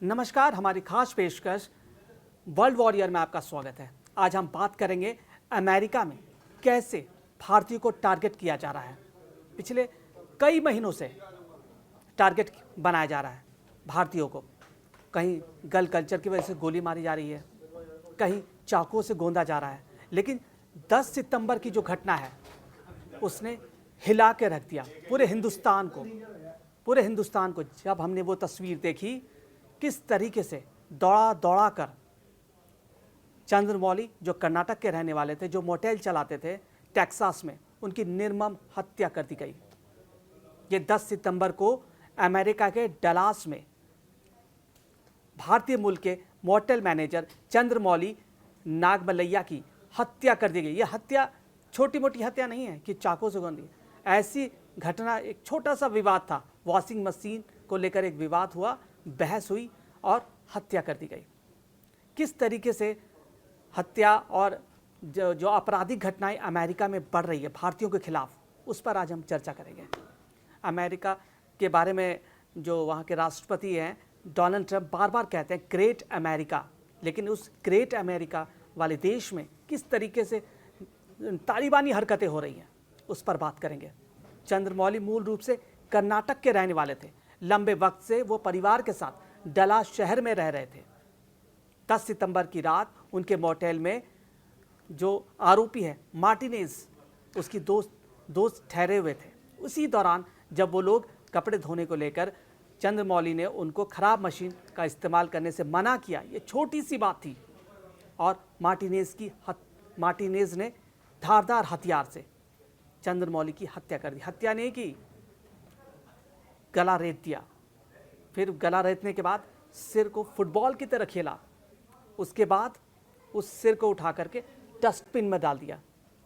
नमस्कार, हमारी खास पेशकश वर्ल्ड वॉरियर में आपका स्वागत है। आज हम बात करेंगे अमेरिका में कैसे भारतीयों को टारगेट किया जा रहा है। पिछले कई महीनों से टारगेट बनाया जा रहा है भारतीयों को। कहीं गल कल्चर की वजह से गोली मारी जा रही है, कहीं चाकुओं से गोंदा जा रहा है। लेकिन 10 सितंबर की जो घटना है उसने हिला के रख दिया पूरे हिंदुस्तान को। जब हमने वो तस्वीर देखी, किस तरीके से दौड़ा कर चंद्रमौली, जो कर्नाटक के रहने वाले थे, जो मोटेल चलाते थे टेक्सास में, उनकी निर्मम हत्या कर दी गई। ये 10 सितंबर को अमेरिका के डलास में भारतीय मूल के मोटेल मैनेजर चंद्रमौली नागमलैया की हत्या कर दी गई। ये हत्या छोटी मोटी हत्या नहीं है कि चाकू से गोंदी। ऐसी घटना, एक छोटा सा विवाद था, वॉशिंग मशीन को लेकर एक विवाद हुआ, बहस हुई और हत्या कर दी गई। किस तरीके से हत्या और जो आपराधिक घटनाएं अमेरिका में बढ़ रही है भारतीयों के खिलाफ, उस पर आज हम चर्चा करेंगे। अमेरिका के बारे में जो वहाँ के राष्ट्रपति हैं डोनाल्ड ट्रंप बार बार कहते हैं ग्रेट अमेरिका, लेकिन उस ग्रेट अमेरिका वाले देश में किस तरीके से तालिबानी हरकतें हो रही हैं, उस पर बात करेंगे। चंद्रमौली मूल रूप से कर्नाटक के रहने वाले थे। लंबे वक्त से वो परिवार के साथ डलास शहर में रह रहे थे। 10 सितंबर की रात उनके मोटेल में जो आरोपी है मार्टिनेज, उसकी दोस्त ठहरे हुए थे। उसी दौरान जब वो लोग कपड़े धोने को लेकर, चंद्रमौली ने उनको खराब मशीन का इस्तेमाल करने से मना किया। ये छोटी सी बात थी और मार्टिनेज ने धारदार हथियार से चंद्रमौली की हत्या कर दी। हत्या नहीं की, गला रेत दिया। फिर गला रेतने के बाद सिर को फुटबॉल की तरह खेला। उसके बाद उस सिर को उठा करके डस्टबिन में डाल दिया।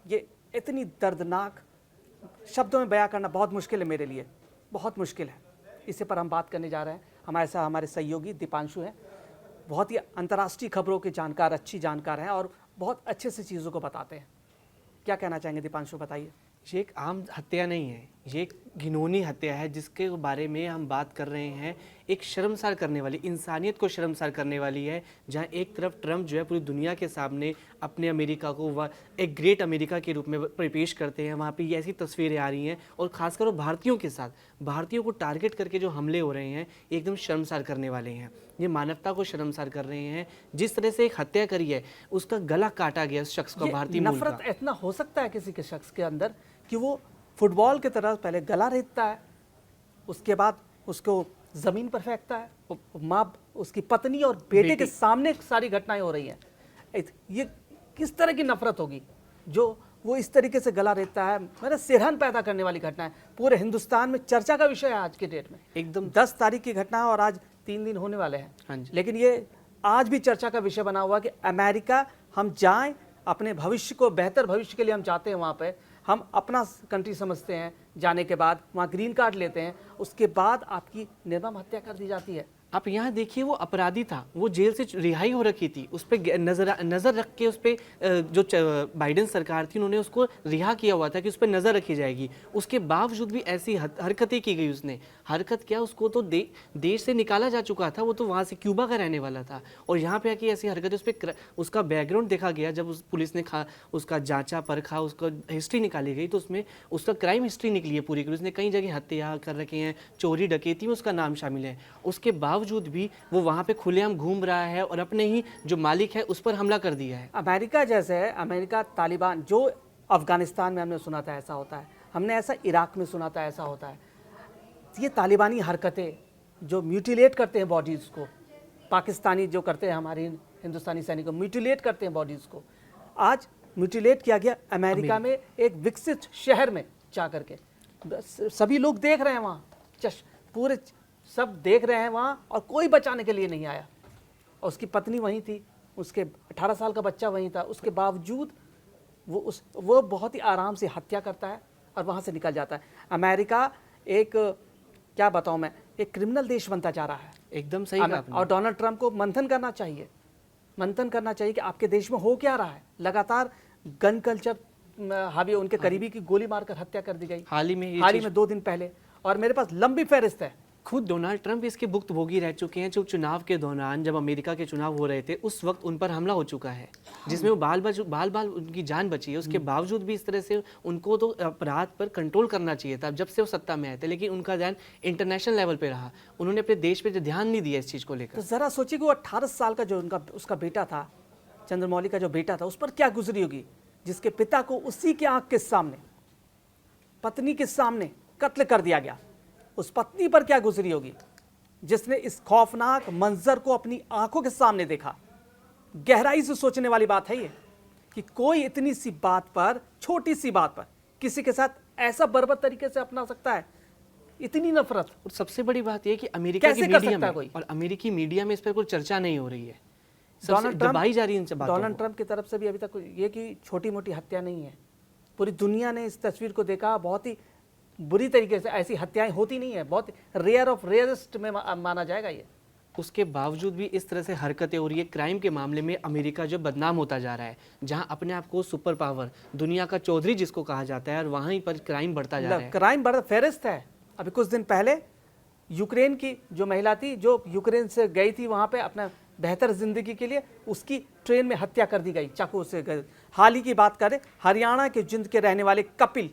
ये इतनी दर्दनाक, शब्दों में बयां करना बहुत मुश्किल है, मेरे लिए बहुत मुश्किल है। इसी पर हम बात करने जा रहे हैं। हमारे सहयोगी दीपांशु हैं, बहुत ही अंतर्राष्ट्रीय खबरों के जानकार, अच्छी जानकार हैं और बहुत अच्छे से चीज़ों को बताते हैं। क्या कहना चाहेंगे दीपांशु, बताइए। ये एक आम हत्या नहीं है, ये एक घिनौनी हत्या है जिसके बारे में हम बात कर रहे हैं। एक शर्मसार करने वाली, इंसानियत को शर्मसार करने वाली है। जहां एक तरफ ट्रंप जो है पूरी दुनिया के सामने अपने अमेरिका को एक ग्रेट अमेरिका के रूप में पेश करते हैं, वहाँ पे ये ऐसी तस्वीरें आ रही हैं। और खासकर वो भारतीयों के साथ, भारतीयों को टारगेट करके जो हमले हो रहे हैं एकदम शर्मसार करने वाले हैं। ये मानवता को शर्मसार कर रहे हैं। जिस तरह से एक हत्या करी है, उसका गला काटा गया उस शख्स का, भारतीय मूल का। नफरत इतना हो सकता है किसी के शख्स के अंदर कि वो फुटबॉल की तरह पहले गला रेतता है, उसके बाद उसको जमीन पर फेंकता है। माँ, उसकी पत्नी और बेटे के सामने सारी घटनाएं हो रही हैं। ये किस तरह की नफरत होगी जो वो इस तरीके से गला रेतता है। मेरा सिरहन पैदा करने वाली घटना है, पूरे हिंदुस्तान में चर्चा का विषय है आज के डेट में। एकदम 10 तारीख की घटना है और आज 3 दिन होने वाले हैं। हाँ जी। लेकिन ये आज भी चर्चा का विषय बना हुआ कि अमेरिका हम जाएं, अपने भविष्य को, बेहतर भविष्य के लिए हम जाते हैं वहाँ पे, हम अपना कंट्री समझते हैं। जाने के बाद वहाँ ग्रीन कार्ड लेते हैं, उसके बाद आपकी निर्मम हत्या कर दी जाती है। आप यहाँ देखिए, वो अपराधी था, वो जेल से रिहाई हो रखी थी, उस पर नज़र रख के, उस पर जो बाइडेन सरकार थी उन्होंने उसको रिहा किया हुआ था कि उस पर नज़र रखी जाएगी। उसके बावजूद भी ऐसी हरकतें की गई। उसने हरकत क्या, उसको तो देश से निकाला जा चुका था, वो तो वहाँ से क्यूबा का रहने वाला था। और यहाँ पे आके ऐसी हरकतें, उस पर उसका बैकग्राउंड देखा गया। जब पुलिस ने उसका जाँचा परखा, उसका हिस्ट्री निकाली गई, तो उसमें उसका क्राइम हिस्ट्री निकली है पूरी। उसने कई जगह हत्या कर रखे हैं, चोरी डकैती में उसका नाम शामिल है। उसके बावजूद भी वो वहां पे खुलेआम घूम रहा है और अपने ही जो मालिक है उस पर हमला कर दिया है। अमेरिका जैसे है, अमेरिका तालिबान, जो अफगानिस्तान में हमने सुना था ऐसा होता है, हमने ऐसा इराक में सुना था ऐसा होता है। ये तालिबानी हरकतें जो म्यूटिलेट करते हैं बॉडीज़ को, पाकिस्तानी जो करते हैं, हमारे हिंदुस्तानी सैनिकों म्यूटिलेट करते हैं बॉडीज़ को, आज म्यूटिलेट किया गया अमेरिका में, एक विकसित शहर में जा करके। सभी लोग देख रहे हैं वहाँ, पूरे सब देख रहे हैं वहाँ, और कोई बचाने के लिए नहीं आया। और उसकी पत्नी वहीं थी, उसके 18 साल का बच्चा वहीं था। उसके बावजूद वो बहुत ही आराम से हत्या करता है और वहाँ से निकल जाता है। अमेरिका एक, क्या बताऊँ मैं, एक क्रिमिनल देश बनता जा रहा है। एकदम सही कहा आपने। और डोनाल्ड ट्रंप को मंथन करना चाहिए कि आपके देश में हो क्या रहा है। लगातार गन कल्चर हावी, उनके करीबी की गोली मारकर हत्या कर दी गई हाल ही में 2 दिन पहले। और मेरे पास लंबी फहरिस्त है खुद डोनाल्ड ट्रंप इसके भुक्तभोगी रह चुके हैं। जो चुनाव के दौरान जब अमेरिका के चुनाव हो रहे थे उस वक्त उन पर हमला हो चुका है, जिसमें वो बाल बाल उनकी जान बची है। उसके बावजूद भी इस तरह से उनको तो अपराध पर कंट्रोल करना चाहिए था जब से वो सत्ता में आए थे, लेकिन उनका ध्यान इंटरनेशनल लेवल पे रहा। उन्होंने अपने देश पे ध्यान नहीं दिया इस चीज़ को तो लेकर। जरा सोचिए कि वो 18 साल का जो उसका बेटा था, चंद्रमौली का जो बेटा था, उस पर क्या गुजरी होगी, जिसके पिता को उसी के आंख के सामने, पत्नी के सामने कत्ल कर दिया गया। उस पत्नी पर क्या गुजरी होगी जिसने इस खौफनाक मंजर को अपनी आंखों के सामने देखा। गहराई से सोचने वाली बात है ये कि कोई इतनी सी बात पर, छोटी सी बात पर किसी के साथ ऐसा बर्बर तरीके से अपना सकता है, इतनी नफरत। और सबसे बड़ी बात यह कि अमेरिका की कैसे कर मीडिया सकता है में कोई? और अमेरिकी मीडिया में इस पर कोई चर्चा नहीं हो रही है, डोनाल्ड ट्रंप दबाई जा रही है इन सब बातों डोनाल्ड ट्रंप की तरफ से भी अभी तक ये कि छोटी मोटी हत्या नहीं है। पूरी दुनिया ने इस तस्वीर को देखा, बहुत ही बुरी तरीके से। ऐसी हत्याएं होती नहीं है, बहुत रेयर ऑफ रेयरेस्ट में माना जाएगा ये। उसके बावजूद भी इस तरह से हरकतें हो रही है। क्राइम के मामले में अमेरिका जो बदनाम होता जा रहा है, जहां अपने आप को सुपर पावर, दुनिया का चौधरी जिसको कहा जाता है, और वहीं पर क्राइम बढ़ता जा रहा है। क्राइम बढ़ फेरिस्त है। अभी कुछ दिन पहले यूक्रेन की जो महिला थी, जो यूक्रेन से गई थी वहां पे अपना बेहतर जिंदगी के लिए, उसकी ट्रेन में हत्या कर दी गई चाकू से। हाल ही की बात करें, हरियाणा के जिंद के रहने वाले कपिल,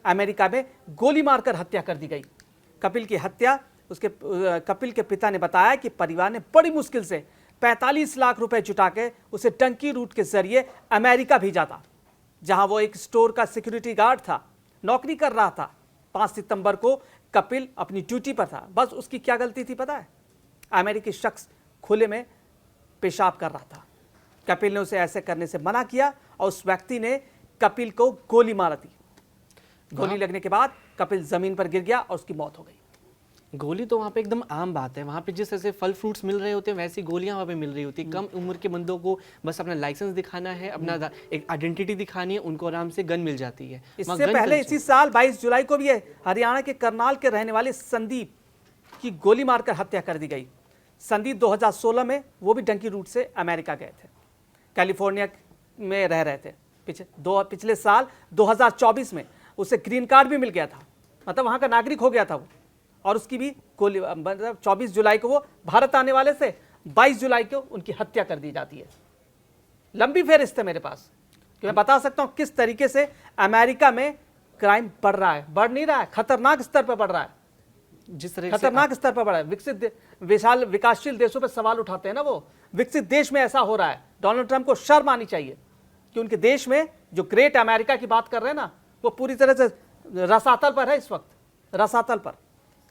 अमेरिका में गोली मारकर हत्या कर दी गई। कपिल की हत्या, कपिल के पिता ने बताया कि परिवार ने बड़ी मुश्किल से 45 लाख रुपए जुटा के उसे टंकी रूट के जरिए अमेरिका भेजा था, जहां वो एक स्टोर का सिक्योरिटी गार्ड था, नौकरी कर रहा था। 5 सितंबर को कपिल अपनी ड्यूटी पर था। बस उसकी क्या गलती थी पता है? अमेरिकी शख्स खुले में पेशाब कर रहा था। कपिल ने उसे ऐसे करने से मना किया और उस व्यक्ति ने कपिल को गोली मार दी। गोली लगने के बाद कपिल जमीन पर गिर गया और उसकी मौत हो गई। गोली तो वहाँ पे एकदम आम बात है। वहाँ पे जिस तरह से फल फ्रूट्स मिल रहे होते हैं, वैसी गोलियां वहाँ पे मिल रही होती है। कम उम्र के बंदों को बस अपना लाइसेंस दिखाना है, अपना एक आइडेंटिटी दिखानी है, उनको आराम से गन मिल जाती है। इससे पहले इसी साल 22 जुलाई को भी हरियाणा के करनाल के रहने वाले संदीप की गोली मारकर हत्या कर दी गई। संदीप 2016 में वो भी डंकी रूट से अमेरिका गए थे, कैलिफोर्निया में रह रहे थे। पिछले साल 2024 में उसे ग्रीन कार्ड भी मिल गया था, मतलब वहाँ का नागरिक हो गया था वो। और उसकी भी गोली, मतलब 24 जुलाई को वो भारत आने वाले से 22 जुलाई को उनकी हत्या कर दी जाती है। लंबी फेहरिस्त है मेरे पास कि मैं बता सकता हूँ किस तरीके से अमेरिका में क्राइम बढ़ रहा है। बढ़ नहीं रहा है, खतरनाक स्तर पर बढ़ रहा है। जिस तरह खतरनाक स्तर पर बढ़ा है। विशाल विकासशील देशों पर सवाल उठाते हैं ना वो, विकसित देश में ऐसा हो रहा है। डोनाल्ड ट्रंप को शर्म आनी चाहिए कि उनके देश में जो ग्रेट अमेरिका की बात कर रहे हैं ना, वो पूरी तरह से रसातल पर है इस वक्त, रसातल पर।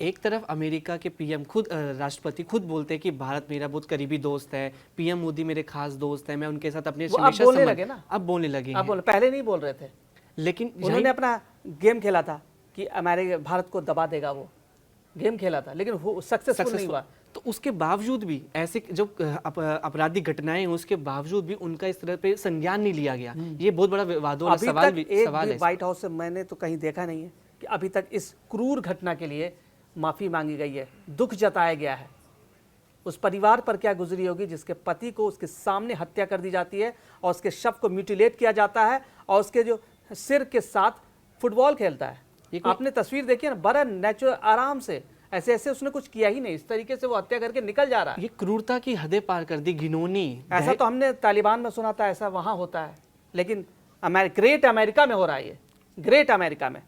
एक तरफ अमेरिका के पीएम खुद, राष्ट्रपति खुद बोलते हैं कि भारत मेरा बहुत करीबी दोस्त है, पीएम मोदी मेरे खास दोस्त है, मैं उनके साथ अपने अब बोलने लगे ना, अब बोलने लगे हैं। पहले नहीं बोल रहे थे, लेकिन उन्होंने अपना गेम खेला था कि अमेरिका भारत को दबा देगा। वो गेम खेला था, लेकिन वो सक्सेसफुल नहीं हुआ। तो उसके बावजूद भी ऐसे जो आपराधिक घटनाएं हैं, उसके बावजूद भी उनका इस तरह पे संज्ञान नहीं लिया गया। ये बहुत बड़ा विवादों वाला सवाल है। व्हाइट हाउस से मैंने तो कहीं देखा नहीं है कि अभी तक इस क्रूर घटना के लिए माफी मांगी गई है, दुख जताया गया है। उस परिवार पर क्या गुजरी होगी जिसके पति को उसके सामने हत्या कर दी जाती है और उसके शव को म्यूटिलेट किया जाता है और उसके जो सिर के साथ फुटबॉल खेलता है। आपने तस्वीर देखी ना, बड़ा नेचुरल, आराम से, ऐसे ऐसे उसने कुछ किया ही नहीं, इस तरीके से वो हत्या करके निकल जा रहा है। ये क्रूरता की हदें पार कर दी, घिनौनी। ऐसा तो हमने तालिबान में सुना था, ऐसा वहां होता है, लेकिन ग्रेट अमेरिका में हो रहा है ये, ग्रेट अमेरिका में।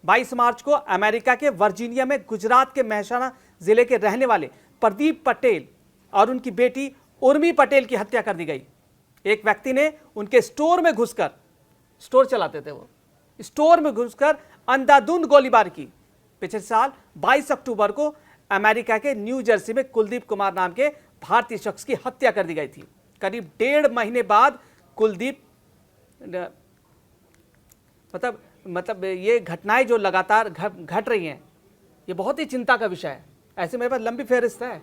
22 मार्च को अमेरिका के वर्जीनिया में गुजरात के मेहसाणा जिले के रहने वाले प्रदीप पटेल और उनकी बेटी उर्मी पटेल की हत्या कर दी गई। एक व्यक्ति ने उनके स्टोर में घुसकर, स्टोर चलाते थे वो, स्टोर में घुसकर अंधाधुंध गोलीबार की। पिछले साल 22 अक्टूबर को अमेरिका के न्यू जर्सी में कुलदीप कुमार नाम के भारतीय शख्स की हत्या कर दी गई थी। करीब 1.5 महीने बाद कुलदीप, मतलब ये घटनाएं जो लगातार घट रही हैं, ये बहुत ही चिंता का विषय है। ऐसे मेरे पास लंबी फहरिस्त है।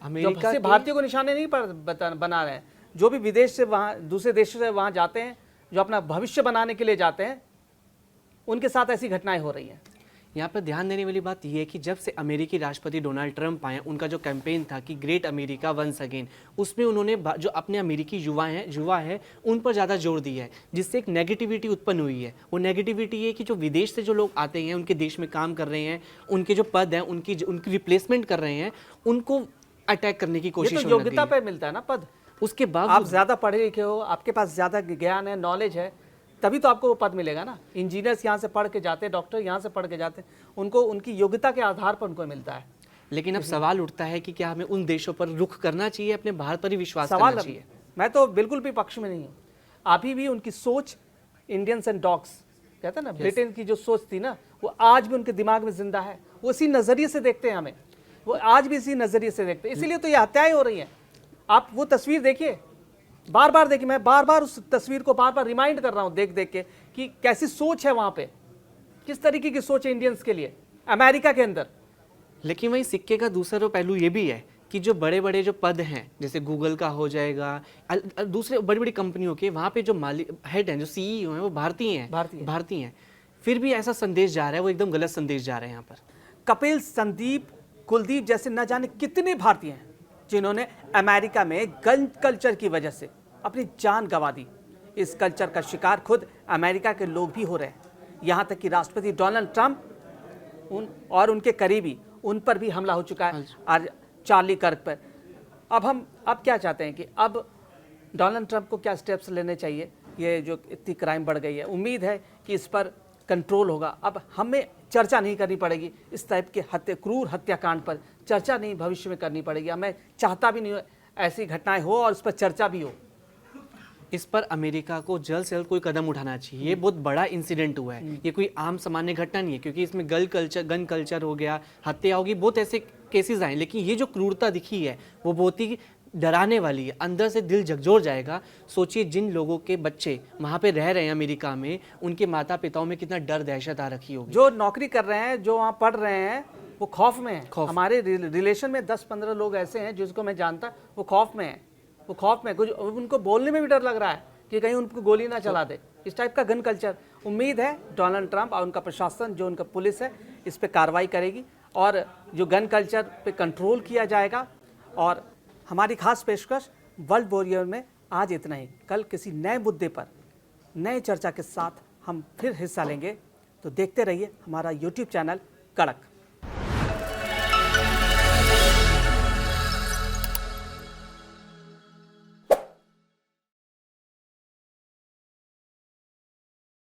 अमेरिका से भारतीयों को निशाने नहीं बना रहे हैं, जो भी विदेश से वहाँ, दूसरे देशों से वहाँ जाते हैं, जो अपना भविष्य बनाने के लिए जाते हैं, उनके साथ ऐसी घटनाएं हो रही हैं। यहाँ पर ध्यान देने वाली बात यह है कि जब से अमेरिकी राष्ट्रपति डोनाल्ड ट्रंप आए, उनका जो कैंपेन था कि ग्रेट अमेरिका वंस अगेन, उसमें उन्होंने जो अपने अमेरिकी युवा हैं उन पर ज़्यादा जोर दिया है, जिससे एक नेगेटिविटी उत्पन्न हुई है। वो नेगेटिविटी ये कि जो विदेश से जो लोग आते हैं, उनके देश में काम कर रहे हैं, उनके जो पद हैं उनकी रिप्लेसमेंट कर रहे हैं, उनको अटैक करने की ये कोशिश तो योग्यता पे मिलता है ना पद। उसके बाद आप ज्यादा पढ़े लिखे हो, आपके पास ज्यादा ज्ञान है, नॉलेज है, तभी तो आपको वो पद मिलेगा ना। इंजीनियर्स यहाँ से पढ़ के जाते हैं, डॉक्टर यहाँ से पढ़ के जाते हैं, उनको उनकी योग्यता के आधार पर उनको मिलता है। लेकिन अब सवाल उठता है कि क्या हमें उन देशों पर रुख करना चाहिए, अपने भारत पर ही विश्वास सवाल करना चाहिए? मैं तो बिल्कुल भी पक्ष में नहीं हूँ। अभी भी उनकी सोच, इंडियंस एंड डॉग्स कहते हैं ना, ब्रिटेन की जो सोच थी ना, वो आज भी उनके दिमाग में जिंदा है। वो इसी नजरिए से देखते हैं हमें, वो आज भी इसी नजरिए से देखते हैं। इसीलिए तो ये हत्याएं हो रही हैं। आप वो तस्वीर देखिए, बार बार देखिए, मैं बार बार उस तस्वीर को बार बार रिमाइंड कर रहा हूँ देख देख के कि कैसी सोच है वहां पे, किस तरीके की सोच है इंडियंस के लिए अमेरिका के अंदर। लेकिन वही सिक्के का दूसरा पहलू ये भी है कि जो बड़े बड़े जो पद हैं, जैसे गूगल का हो जाएगा, दूसरे बड़ी बड़ी कंपनियों के, वहाँ पे जो मालिक हेड हैं, जो सीईओ हैं, वो भारतीय हैं। फिर भी ऐसा संदेश जा रहा है, वो एकदम गलत संदेश जा रहा है यहाँ पर। कपिल, संदीप, कुलदीप जैसे न जाने कितने भारतीय हैं जिन्होंने अमेरिका में गन कल्चर की वजह से अपनी जान गंवा दी। इस कल्चर का शिकार खुद अमेरिका के लोग भी हो रहे हैं। यहाँ तक कि राष्ट्रपति डोनाल्ड ट्रंप और उनके करीबी, उन पर भी हमला हो चुका है, और चार्ली कर्क पर। अब क्या चाहते हैं कि अब डोनाल्ड ट्रंप को क्या स्टेप्स लेने चाहिए? ये जो इतनी क्राइम बढ़ गई है, उम्मीद है कि इस पर कंट्रोल होगा। अब हमें चर्चा नहीं करनी पड़ेगी इस टाइप के क्रूर हत्याकांड पर, चर्चा नहीं भविष्य में करनी पड़ेगी। मैं चाहता भी नहीं ऐसी घटनाएं हो और इस पर चर्चा भी हो। इस पर अमेरिका को जल्द से जल्द कोई कदम उठाना चाहिए। ये बहुत बड़ा इंसिडेंट हुआ है, ये कोई आम सामान्य घटना नहीं है, क्योंकि इसमें गन कल्चर हो गया, हत्या होगी, बहुत ऐसे केसेस आए। लेकिन ये जो क्रूरता दिखी है वो बहुत ही डराने वाली है, अंदर से दिल झकझोर जाएगा। सोचिए जिन लोगों के बच्चे वहाँ पे रह रहे हैं अमेरिका में, उनके माता पिताओं में कितना डर दहशत आ रखी होगी। जो नौकरी कर रहे हैं, जो वहाँ पढ़ रहे हैं, वो खौफ में है। हमारे रिलेशन में 10-15 लोग ऐसे हैं जिसको मैं जानता, वो खौफ में है। वो खौफ में, कुछ उनको बोलने में भी डर लग रहा है कि कहीं उनको गोली ना चला दे। इस टाइप का गन कल्चर, उम्मीद है डोनाल्ड ट्रंप और उनका प्रशासन, जो उनका पुलिस है, इस पे कार्रवाई करेगी और जो गन कल्चर पे कंट्रोल किया जाएगा। और हमारी खास पेशकश वर्ल्ड वॉरियर में आज इतना ही। कल किसी नए मुद्दे पर, नए चर्चा के साथ हम फिर हिस्सा लेंगे। तो देखते रहिए हमारा YouTube चैनल कड़क।